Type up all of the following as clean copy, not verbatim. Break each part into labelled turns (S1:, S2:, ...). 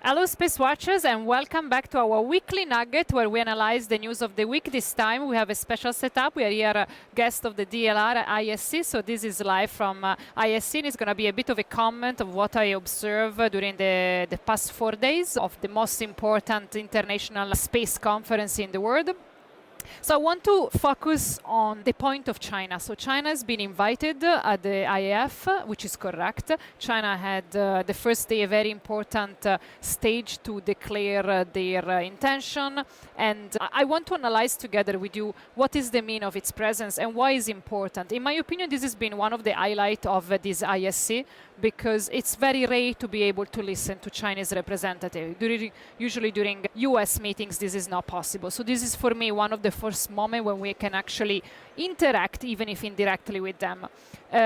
S1: Hello Space Watchers, and welcome back to our weekly nugget where we analyze the news of the week. This time we have a special setup. We are here guest of the DLR IAC, so this is live from IAC. It's going to be a bit of a comment of what I observed during the past 4 days of the most important international space conference in the world. So I want to focus on the point of China. So China has been invited at the IAF, which is correct. China had the first day a very important stage to declare their intention. And I want to analyze together with you what is the meaning of its presence and why it's important. In my opinion, this has been one of the highlights of this ISC because it's very rare to be able to listen to Chinese representatives. Usually during US meetings, this is not possible. So this is for me one of the first moments when we can actually interact, even if indirectly, with them.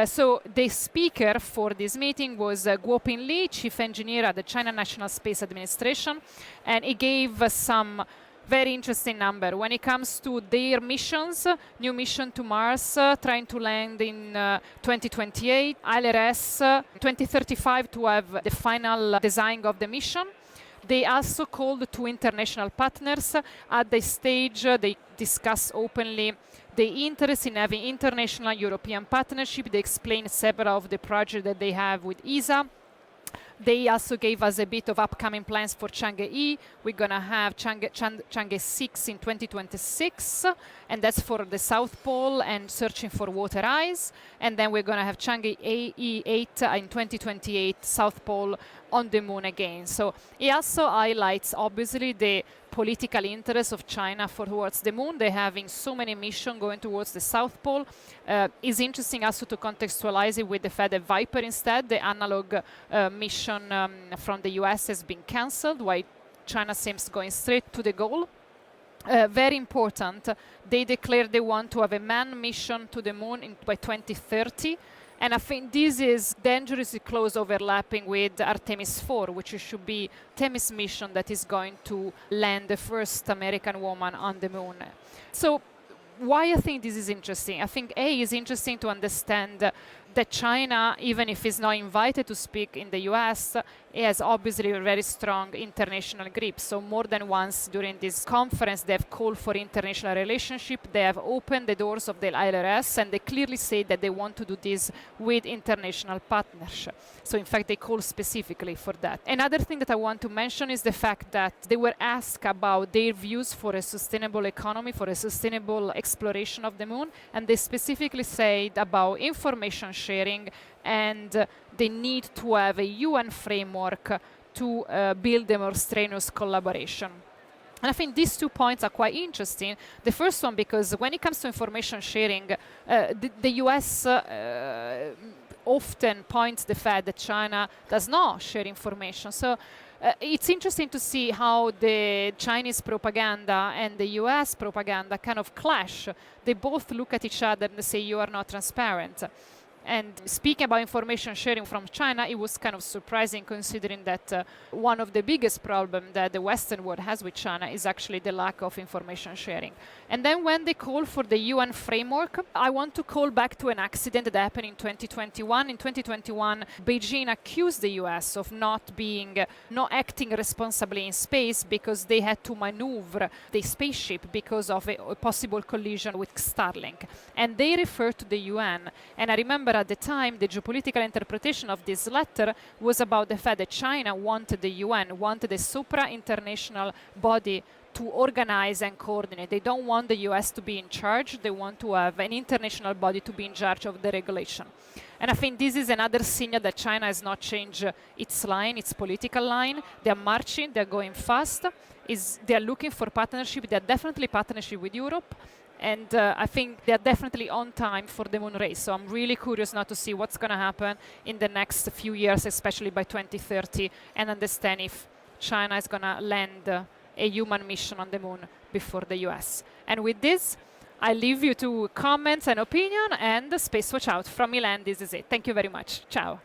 S1: So the speaker for this meeting was Guoping Li, Chief Engineer at the China National Space Administration, and he gave some very interesting number. When it comes to their missions, new mission to Mars, trying to land in 2028, ILRS 2035 to have the final design of the mission. They also called two international partners. At the stage, they discuss openly the interest in having international European partnership. They explained several of the projects that they have with ESA. They also gave us a bit of upcoming plans for Chang'e. We're going to have Chang'e 6 in 2026, and that's for the South Pole and searching for water ice. And then we're going to have Chang'e 8 in 2028, South Pole on the moon again. So it also highlights, obviously, the political interest of China towards the moon. They're having so many missions going towards the South Pole. It's interesting also to contextualize it with the fact that Viper instead, the analog mission from the US, has been cancelled, while China seems going straight to the goal. Very important, they declared they want to have a manned mission to the moon by 2030. And I think this is dangerously close overlapping with Artemis 4, which should be Artemis mission that is going to land the first American woman on the moon. So why I think this is interesting? I think it's interesting to understand that China, even if it's not invited to speak in the US, it has obviously a very strong international grip. So more than once during this conference, they have called for international relationship. They have opened the doors of the ILRS, and they clearly say that they want to do this with international partnership. So in fact, they call specifically for that. Another thing that I want to mention is the fact that they were asked about their views for a sustainable economy, for a sustainable exploration of the moon, and they specifically said about information sharing and the need to have a UN framework to build a more strenuous collaboration. And I think these 2 points are quite interesting. The first one, because when it comes to information sharing, the US often points the fact that China does not share information. So it's interesting to see how the Chinese propaganda and the US propaganda kind of clash. They both look at each other and say, you are not transparent. And speaking about information sharing from China, it was kind of surprising considering that one of the biggest problems that the Western world has with China is actually the lack of information sharing. And then when they call for the UN framework, I want to call back to an accident that happened in 2021. In 2021, Beijing accused the US of not acting responsibly in space because they had to maneuver the spaceship because of a possible collision with Starlink. And they referred to the UN. And I remember at the time, the geopolitical interpretation of this letter was about the fact that China wanted the UN, wanted a supra-international body to organize and coordinate. They don't want the US to be in charge. They want to have an international body to be in charge of the regulation. And I think this is another signal that China has not changed its line, its political line. They're marching, they're going fast. They're looking for partnership. They're definitely partnership with Europe. And I think they're definitely on time for the moon race. So I'm really curious now to see what's going to happen in the next few years, especially by 2030, and understand if China is going to land a human mission on the moon before the US. And with this, I leave you to comments and opinion, and Space Watch out. From Milan, this is it. Thank you very much. Ciao.